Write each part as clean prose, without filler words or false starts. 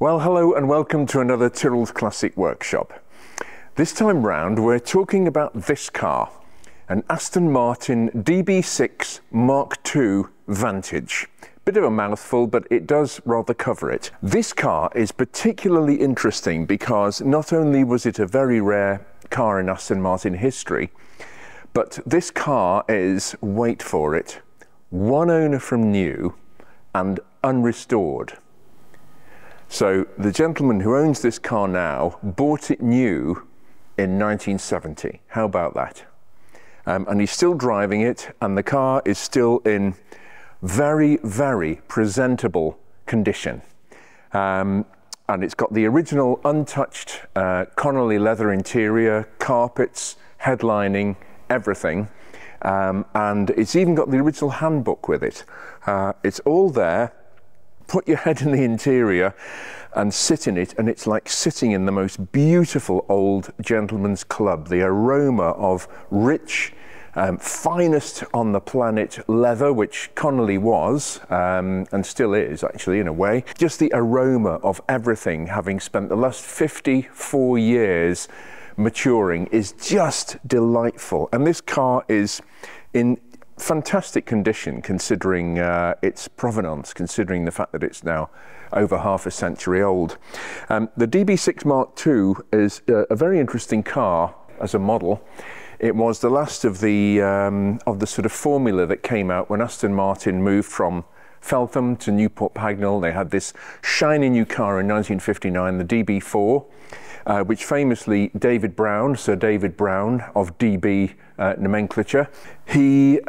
Well, hello and welcome to another Tyrrell's Classic Workshop. This time round we're talking about this car, an Aston Martin DB6 Mk2 Vantage. Bit of a mouthful, but it does rather cover it. This car is particularly interesting because not only was it a very rare car in Aston Martin history, but this car is, wait for it, one owner from new and unrestored. So the gentleman who owns this car now bought it new in 1970. How about that? And he's still driving it, and the car is still in very, very presentable condition. And it's got the original untouched Connolly leather interior, carpets, headlining, everything. And it's even got the original handbook with it. It's all there. Put your head in the interior and sit in it, and it's like sitting in the most beautiful old gentleman's club. The aroma of rich, finest on the planet leather, which Connolly was, and still is actually in a way. Just the aroma of everything, having spent the last 54 years maturing, is just delightful. And this car is in fantastic condition considering its provenance, considering the fact that it's now over half a century old. The DB6 Mk2 is a very interesting car as a model. It was the last of the sort of formula that came out when Aston Martin moved from Feltham to Newport Pagnell. They had this shiny new car in 1959, the DB4, which famously Sir David Brown of DB nomenclature, he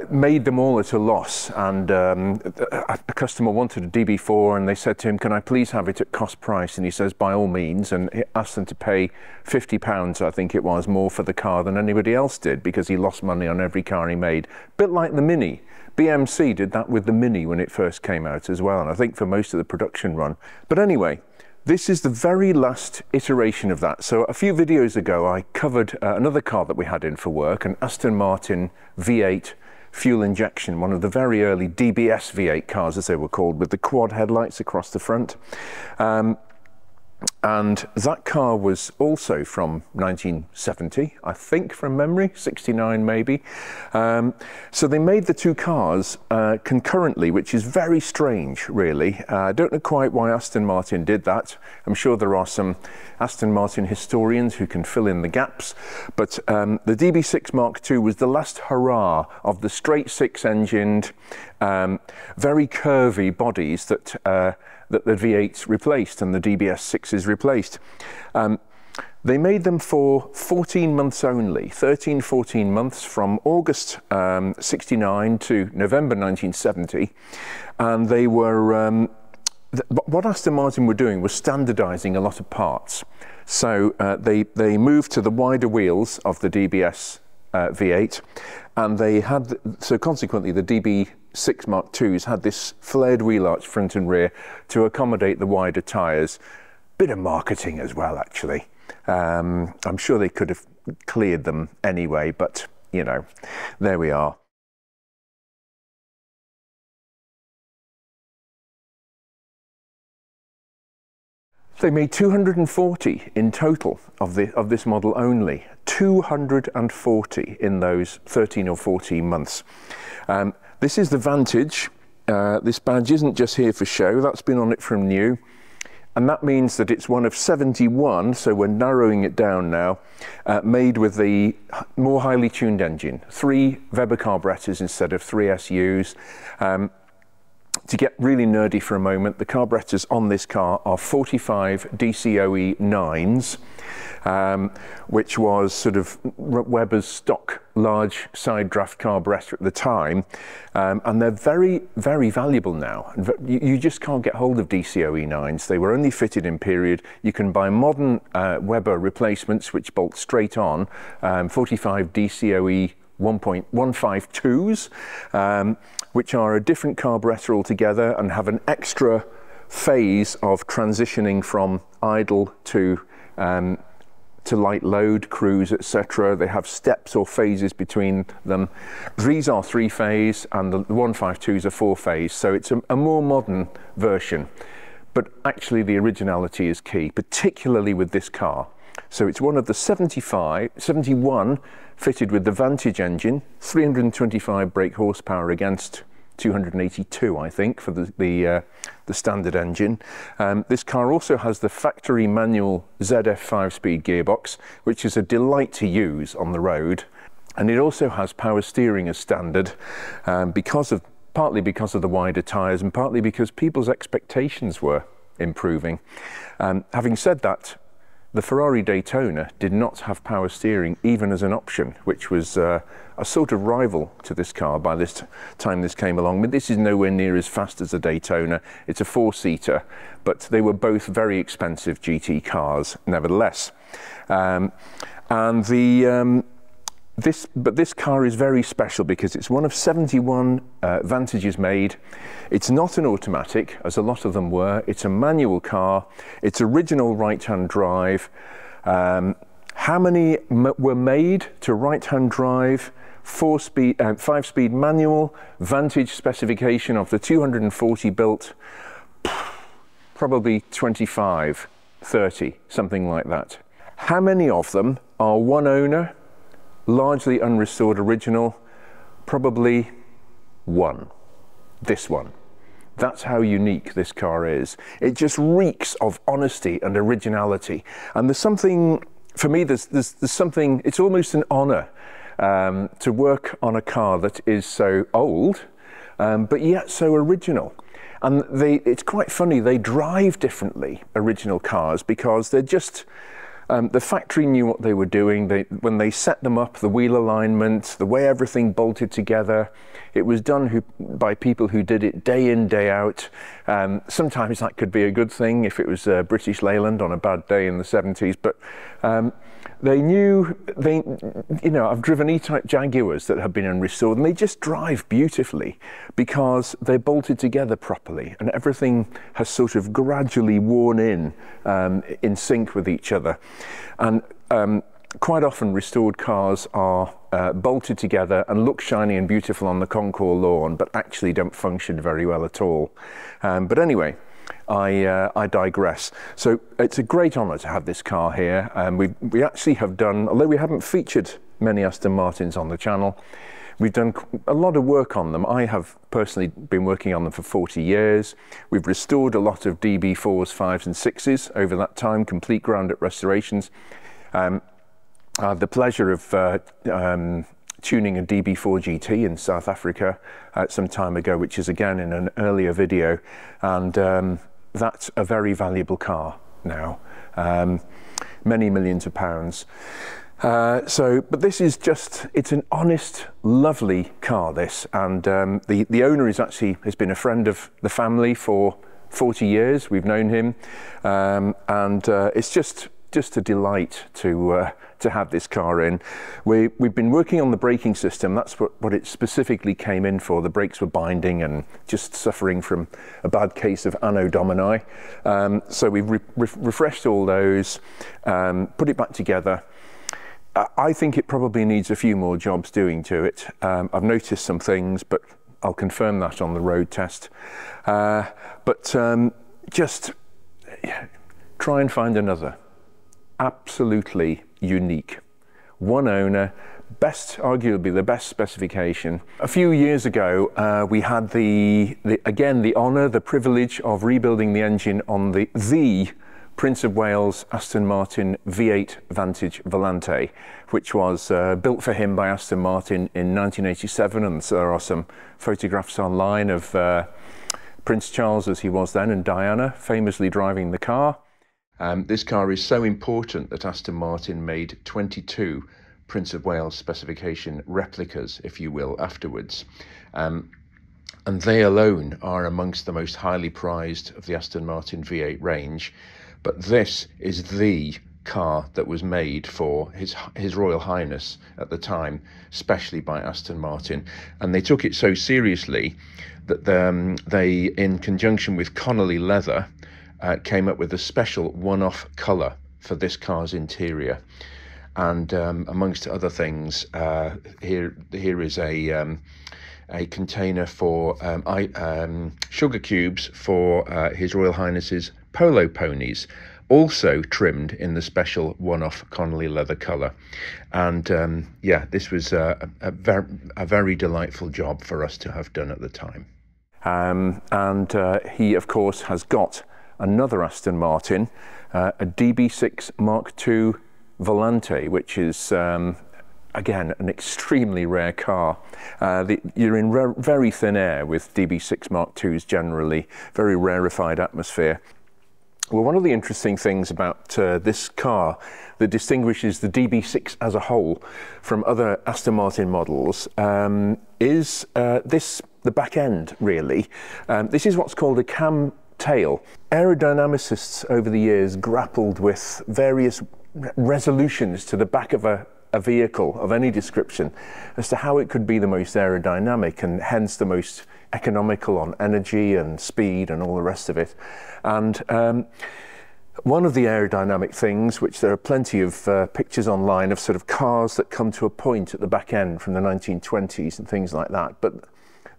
made them all at a loss, and a customer wanted a DB4 and they said to him, can I please have it at cost price? And he says, by all means, and he asked them to pay £50, I think it was, more for the car than anybody else did, because he lost money on every car he made. Bit like the Mini. BMC did that with the Mini when it first came out as well, and I think for most of the production run. But anyway, this is the very last iteration of that. So a few videos ago I covered another car that we had in for work, an Aston Martin V8 fuel injection, one of the very early DBS V8 cars as they were called, with the quad headlights across the front. And that car was also from 1970, I think, from memory, 69 maybe. So they made the two cars concurrently, which is very strange, really. I don't know quite why Aston Martin did that. I'm sure there are some Aston Martin historians who can fill in the gaps. But the DB6 Mk2 was the last hurrah of the straight six-engined, very curvy bodies that the V8s replaced and the DBS6s replaced. They made them for 14 months only, 13-14 months, from August 69 to November 1970. And they were, what Aston Martin were doing was standardizing a lot of parts. So they moved to the wider wheels of the DBS V8, and they had, so consequently the DB6 Mk2s had this flared wheel arch front and rear to accommodate the wider tyres. Bit of marketing as well, actually. I'm sure they could have cleared them anyway, but you know, there we are. They made 240 in total of this model only. 240 in those 13 or 14 months. This is the Vantage. This badge isn't just here for show, that's been on it from new. And that means that it's one of 71, so we're narrowing it down now, made with the more highly tuned engine. 3 Weber carburetors instead of 3 SUs. To get really nerdy for a moment, the carburetors on this car are 45 DCOE 9s, which was sort of Weber's stock large side draft carburetor at the time, and they're very, very valuable now. You just can't get hold of DCOE 9s. They were only fitted in period. You can buy modern Weber replacements which bolt straight on, 45 DCOE 1.152s, which are a different carburetor altogether and have an extra phase of transitioning from idle to light load, cruise, etc. They have steps or phases between them. These are 3-phase and the 152s are 4-phase, so it's a more modern version. but actually the originality is key, particularly with this car. So it's one of the 71 fitted with the Vantage engine, 325 brake horsepower against 282, I think, for the standard engine. This car also has the factory manual ZF 5-speed gearbox, which is a delight to use on the road. And it also has power steering as standard, partly because of the wider tyres and partly because people's expectations were improving. Having said that, the Ferrari Daytona did not have power steering even as an option, which was a sort of rival to this car by this time this came along. But this is nowhere near as fast as the Daytona. It's a 4-seater, but they were both very expensive GT cars nevertheless. This car is very special because it's one of 71 Vantages made. It's not an automatic, as a lot of them were. It's a manual car. It's original right-hand drive. How many were made to right-hand drive? 5-speed manual, Vantage specification of the 240 built, probably 25, 30, something like that. How many of them are one owner? Largely unrestored original, probably one. This one. That's how unique this car is. It just reeks of honesty and originality. And there's something, for me, there's something, it's almost an honour to work on a car that is so old, but yet so original. And it's quite funny, they drive differently, original cars, because they're just, the factory knew what they were doing. When they set them up, the wheel alignment, the way everything bolted together, it was done by people who did it day in, day out. Sometimes that could be a good thing if it was British Leyland on a bad day in the 70s, but they knew, I've driven E-Type Jaguars that have been unrestored, and they just drive beautifully because they're bolted together properly and everything has sort of gradually worn in sync with each other. And quite often restored cars are bolted together and look shiny and beautiful on the concours lawn, but actually don't function very well at all. But anyway, I digress. So it's a great honour to have this car here. We actually have done, although we haven't featured many Aston Martins on the channel, we've done a lot of work on them. I have personally been working on them for 40 years. We've restored a lot of DB4s, 5s and 6s over that time, complete ground-up restorations. I had the pleasure of tuning a DB4 GT in South Africa some time ago, which is again in an earlier video, and that's a very valuable car now, many millions of pounds. But this is just, it's an honest, lovely car, this, and the owner has been a friend of the family for 40 years. We've known him, and it's just a delight to have this car in. We've been working on the braking system. That's what it specifically came in for. The brakes were binding and just suffering from a bad case of anno domini. So we've refreshed all those, put it back together. I think it probably needs a few more jobs doing to it. I've noticed some things, but I'll confirm that on the road test. Just try and find another. Absolutely unique. One owner, arguably the best specification. A few years ago, we had the honour, the privilege of rebuilding the engine on the Prince of Wales Aston Martin V8 Vantage Volante, which was built for him by Aston Martin in 1987, and so there are some photographs online of Prince Charles as he was then and Diana famously driving the car. This car is so important that Aston Martin made 22 Prince of Wales specification replicas, if you will, afterwards. And they alone are amongst the most highly prized of the Aston Martin V8 range. But this is the car that was made for His Royal Highness at the time, especially by Aston Martin. And they took it so seriously that they, in conjunction with Connolly Leather, came up with a special one-off colour for this car's interior. And amongst other things, here is a a container for sugar cubes for His Royal Highness's polo ponies, also trimmed in the special one-off Connolly leather colour. And yeah, this was a very delightful job for us to have done at the time. He, of course, has got another Aston Martin, a DB6 Mk2 Volante, which is, again, an extremely rare car. You're in very thin air with DB6 Mk2s generally, very rarefied atmosphere. Well, one of the interesting things about this car that distinguishes the DB6 as a whole from other Aston Martin models is the back end, really. This is what's called a Kammtail. Aerodynamicists over the years grappled with various resolutions to the back of a vehicle of any description as to how it could be the most aerodynamic and hence the most economical on energy and speed and all the rest of it. And one of the aerodynamic things, which there are plenty of pictures online of sort of cars that come to a point at the back end from the 1920s and things like that, but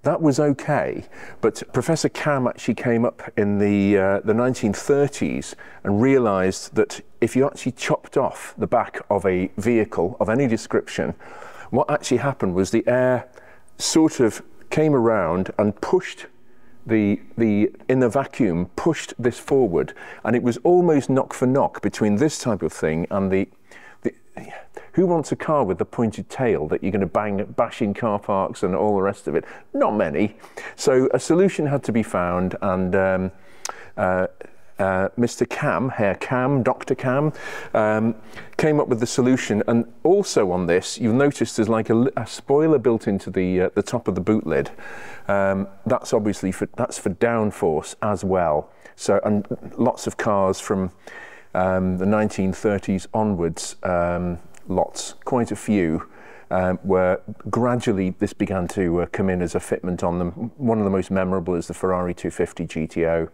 that was okay. But Professor Kamm actually came up in the 1930s and realised that if you actually chopped off the back of a vehicle of any description, what actually happened was the air sort of came around and pushed in the vacuum, pushed this forward, and it was almost knock for knock between this type of thing and who wants a car with the pointed tail that you're going to bash in car parks and all the rest of it? Not many. So a solution had to be found, and Mr. Kamm, Herr Kamm, Dr. Kamm, came up with the solution. And also on this, you'll notice there's like a spoiler built into the top of the boot lid. That's obviously for downforce as well. So, and lots of cars from the 1930s onwards, quite a few, where gradually this began to come in as a fitment on them. One of the most memorable is the Ferrari 250 GTO.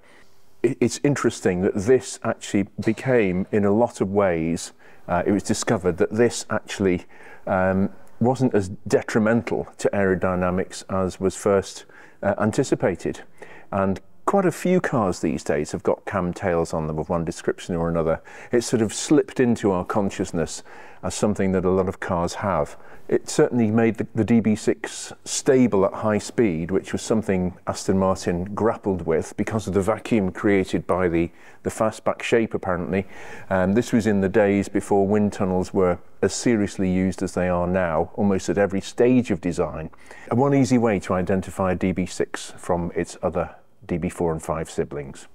It's interesting that this actually became, in a lot of ways, it was discovered that this actually wasn't as detrimental to aerodynamics as was first anticipated. And quite a few cars these days have got Kammtails on them of one description or another. It's sort of slipped into our consciousness as something that a lot of cars have. It certainly made the DB6 stable at high speed, which was something Aston Martin grappled with because of the vacuum created by the fastback shape, apparently. This was in the days before wind tunnels were as seriously used as they are now, almost at every stage of design. And one easy way to identify a DB6 from its other DB4 and 5 siblings.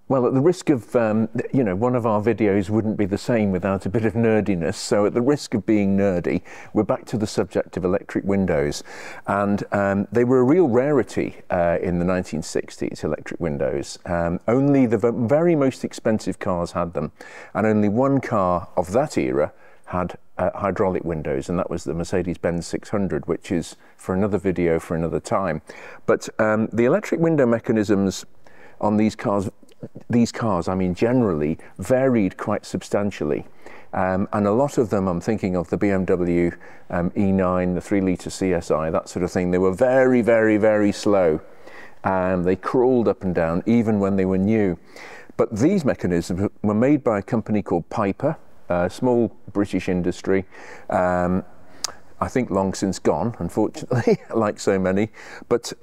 Well, at the risk of, one of our videos wouldn't be the same without a bit of nerdiness, so at the risk of being nerdy, we're back to the subject of electric windows. And they were a real rarity in the 1960s, electric windows. Only the very most expensive cars had them, and only one car of that era had hydraulic windows, and that was the Mercedes-Benz 600, which is for another video for another time. But the electric window mechanisms on these cars, I mean, generally varied quite substantially. And a lot of them, I'm thinking of the BMW E9, the 3-litre CSI, that sort of thing, they were very, very, very slow. They crawled up and down even when they were new. But these mechanisms were made by a company called Piper, a small British industry, I think long since gone, unfortunately, like so many. But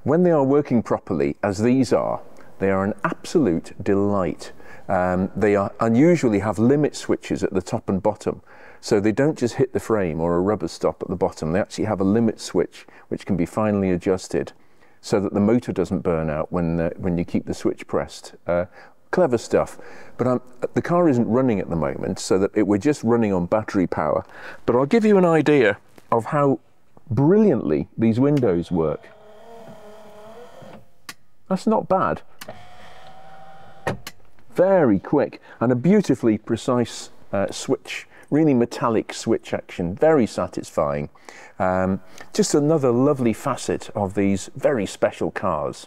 when they are working properly, as these are, they are an absolute delight. They unusually have limit switches at the top and bottom, so they don't just hit the frame or a rubber stop at the bottom. They actually have a limit switch which can be finely adjusted so that the motor doesn't burn out when you keep the switch pressed. Clever stuff. But the car isn't running at the moment, so that we're just running on battery power. But I'll give you an idea of how brilliantly these windows work. That's not bad. Very quick, and a beautifully precise switch, really metallic switch action, very satisfying. Just another lovely facet of these very special cars.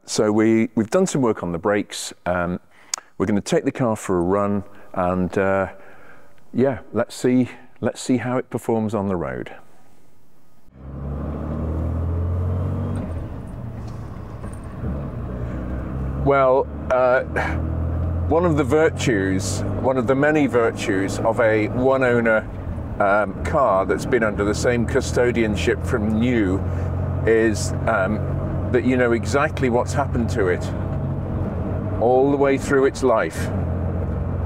So we've done some work on the brakes. We're going to take the car for a run, and yeah, let's see how it performs on the road. Well, one of the many virtues of a one-owner car that's been under the same custodianship from new is that you know exactly what's happened to it all the way through its life.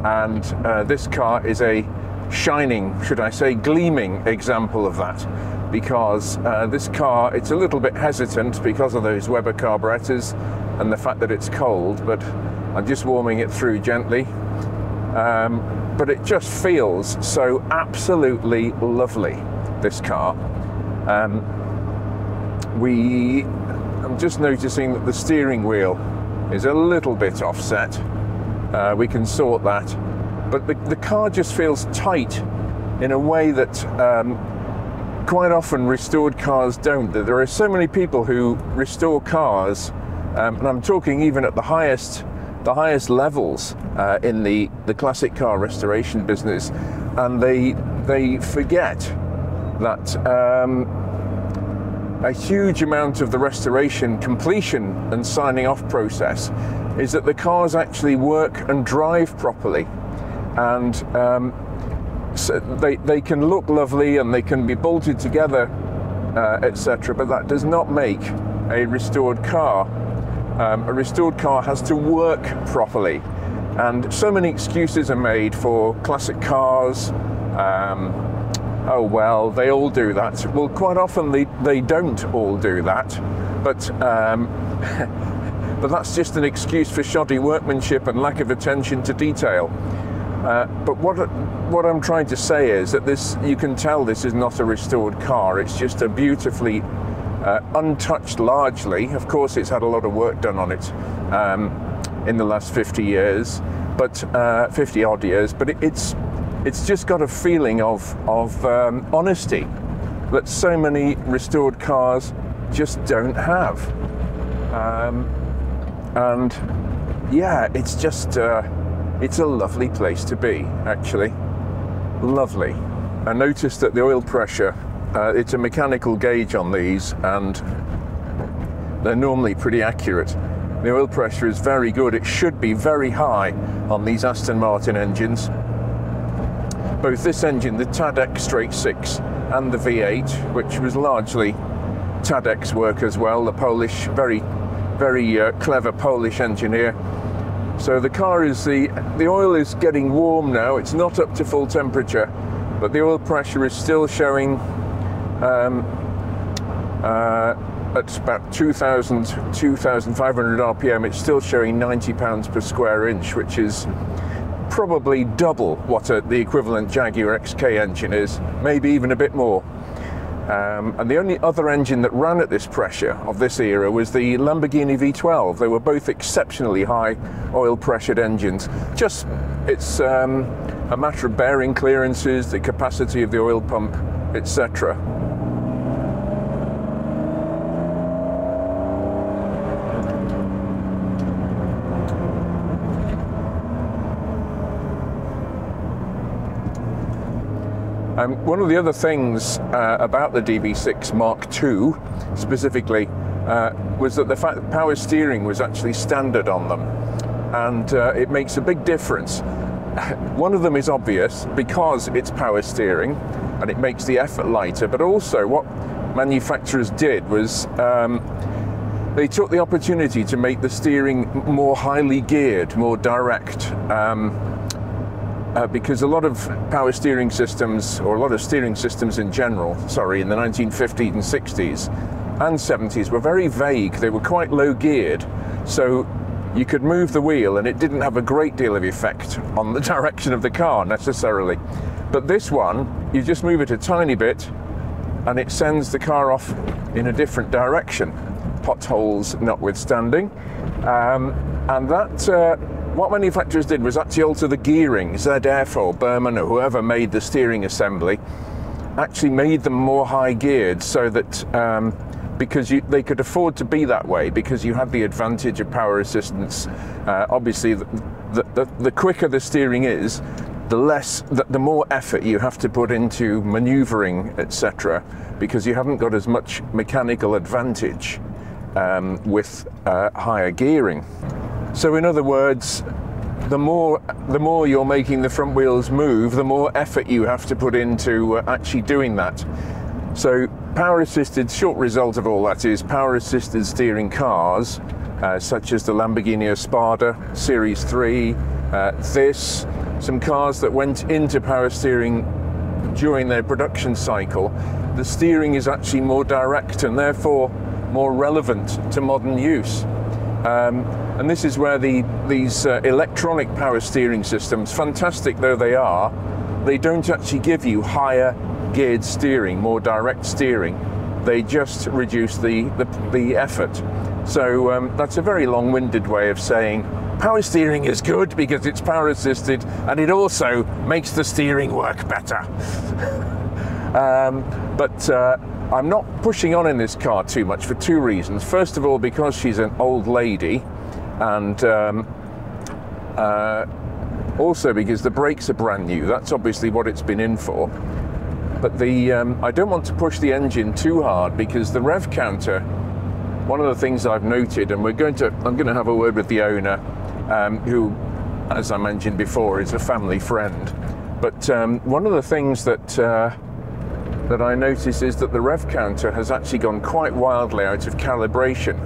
And this car is a shining, should I say, gleaming example of that, because this car, it's a little bit hesitant because of those Weber carburetors and the fact that it's cold, but I'm just warming it through gently. But it just feels so absolutely lovely, this car. I'm just noticing that the steering wheel is a little bit offset. We can sort that. But the car just feels tight in a way that quite often restored cars don't. There are so many people who restore cars, and I'm talking even at the highest levels in the classic car restoration business, and they forget that a huge amount of the restoration completion and signing off process is that the cars actually work and drive properly, and so they can look lovely and they can be bolted together, etc., but that does not make a restored car. A restored car has to work properly, and so many excuses are made for classic cars. Oh well, they all do that. Well, quite often they don't all do that, but but that's just an excuse for shoddy workmanship and lack of attention to detail. But what I'm trying to say is that you can tell this is not a restored car. It's just a beautifully untouched largely. Of course, it's had a lot of work done on it in the last 50 years, but 50 odd years. But it's just got a feeling of honesty that so many restored cars just don't have. And yeah, it's just it's a lovely place to be, actually. Lovely. I noticed that the oil pressure, it's a mechanical gauge on these, and they're normally pretty accurate. The oil pressure is very good. It should be very high on these Aston Martin engines. Both this engine, the TADEX straight 6, and the V8, which was largely TADEX work as well, the Polish, very clever Polish engineer. So the car is, the oil is getting warm now. It's not up to full temperature, but the oil pressure is still showing at about 2,500 RPM, it's still showing 90 pounds per square inch, which is probably double what the equivalent Jaguar XK engine is, maybe even a bit more. And the only other engine that ran at this pressure of this era was the Lamborghini V12. They were both exceptionally high oil pressured engines. Just, it's a matter of bearing clearances, the capacity of the oil pump, etc. One of the other things about the DB6 Mk2 specifically was that the fact that power steering was actually standard on them, and it makes a big difference. One of them is obvious because it's power steering and it makes the effort lighter, but also what manufacturers did was they took the opportunity to make the steering more highly geared, more direct. Because a lot of power steering systems, or a lot of steering systems in general, in the 1950s and 60s and 70s were very vague. They were quite low geared, so you could move the wheel and it didn't have a great deal of effect on the direction of the car necessarily. But this one, you just move it a tiny bit and it sends the car off in a different direction, potholes notwithstanding. And that what manufacturers did was actually alter the gearing. ZF or Berman or whoever made the steering assembly actually made them more high geared, so that because they could afford to be that way, because you had the advantage of power assistance. Obviously, the quicker the steering is, the more effort you have to put into maneuvering, etc. because you haven't got as much mechanical advantage with higher gearing. So in other words, the more you're making the front wheels move, the more effort you have to put into actually doing that. So power assisted, short result of all that is power assisted steering cars, such as the Lamborghini Espada Series 3, some cars that went into power steering during their production cycle, the steering is actually more direct and therefore more relevant to modern use. And this is where these electronic power steering systems, fantastic though they are, they don't actually give you higher geared steering, more direct steering. They just reduce the effort. So that's a very long-winded way of saying power steering is good because it's power assisted and it also makes the steering work better. But I'm not pushing on in this car too much for two reasons. First of all, because she's an old lady, and also because the brakes are brand new. That's obviously what it's been in for. But I don't want to push the engine too hard because the rev counter, one of the things I've noted, and I'm going to have a word with the owner, who, as I mentioned before, is a family friend. But one of the things that I notice is that the rev counter has actually gone quite wildly out of calibration.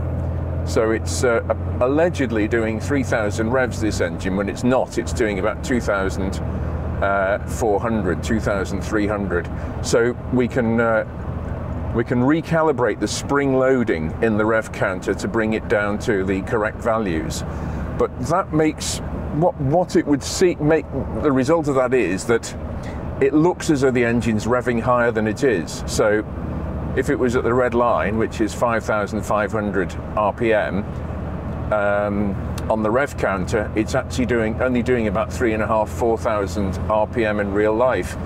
So it's allegedly doing 3,000 revs, this engine, when it's not. It's doing about 2,400, 2,300. So we can recalibrate the spring loading in the rev counter to bring it down to the correct values. But that makes what it would make the result of that is that it looks as though the engine's revving higher than it is. So if it was at the red line, which is 5,500 RPM, on the rev counter, it's actually only doing about 3,500, 4,000 RPM in real life.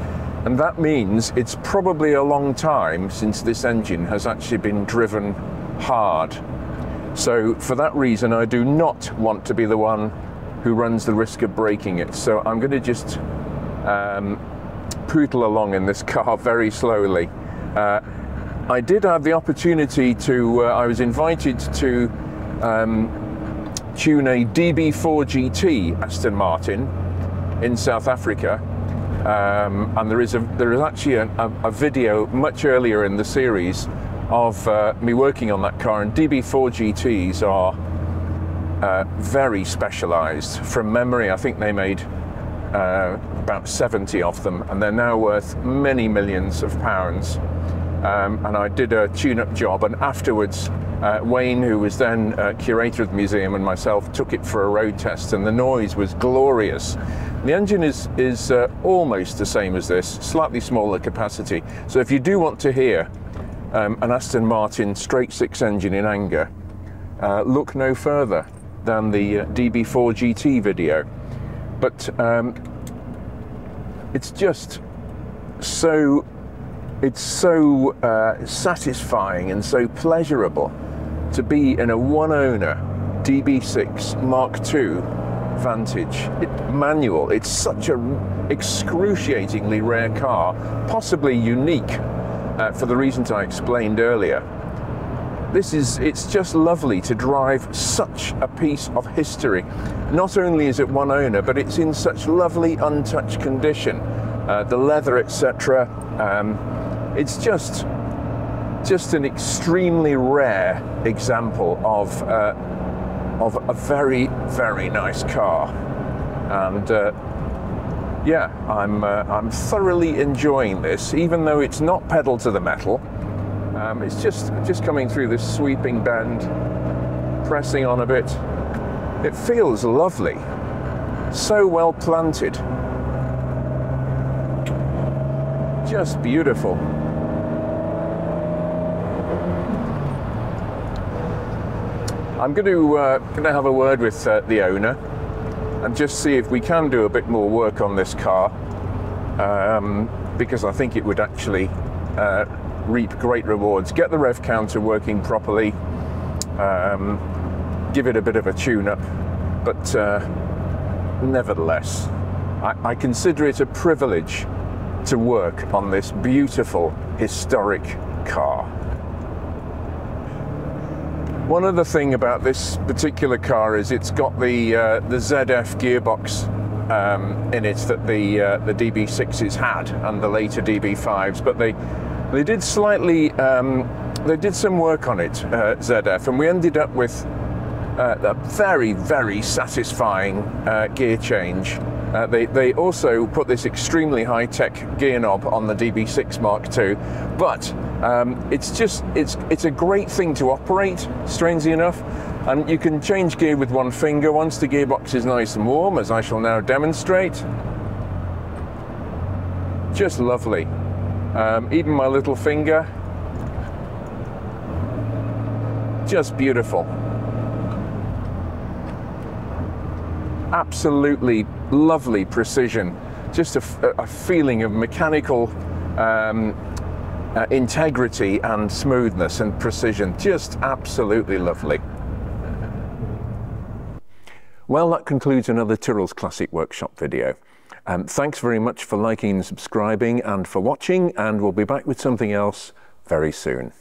And that means it's probably a long time since this engine has actually been driven hard. So for that reason, I do not want to be the one who runs the risk of breaking it. So I'm going to just pootle along in this car very slowly. I did have the opportunity to, I was invited to tune a DB4 GT Aston Martin in South Africa, and there is actually a video much earlier in the series of me working on that car, and DB4 GTs are very specialised. From memory, I think they made about 70 of them, and they're now worth many millions of pounds. And I did a tune-up job, and afterwards Wayne, who was then curator of the museum, and myself took it for a road test, and the noise was glorious. The engine is almost the same as this, slightly smaller capacity. So if you do want to hear an Aston Martin straight-six engine in anger, look no further than the DB4 GT video. But it's just so satisfying and so pleasurable to be in a one-owner DB6 Mk2 Vantage. It's It's such an excruciatingly rare car, possibly unique for the reasons I explained earlier. It's just lovely to drive such a piece of history. Not only is it one owner, but it's in such lovely untouched condition. The leather, etc. It's just an extremely rare example of a very, very nice car, and yeah, I'm thoroughly enjoying this, even though it's not pedal to the metal. It's just coming through this sweeping bend, pressing on a bit. It feels lovely, so well planted, just beautiful. I'm going to have a word with the owner and just see if we can do a bit more work on this car, because I think it would actually reap great rewards. Get the rev counter working properly, give it a bit of a tune-up, but nevertheless, I consider it a privilege to work on this beautiful, historic car. One other thing about this particular car is it's got the ZF gearbox in it that the DB6s had and the later DB5s, but they did slightly they did some work on it, ZF, and we ended up with a very, very satisfying gear change. They also put this extremely high-tech gear knob on the DB6 Mk2, but it's a great thing to operate, strangely enough, and you can change gear with one finger once the gearbox is nice and warm, as I shall now demonstrate. Just lovely. Even my little finger, just beautiful. Absolutely lovely precision, just a feeling of mechanical integrity and smoothness and precision, just absolutely lovely. Well, that concludes another Tyrrell's Classic Workshop video. Thanks very much for liking and subscribing and for watching, and we'll be back with something else very soon.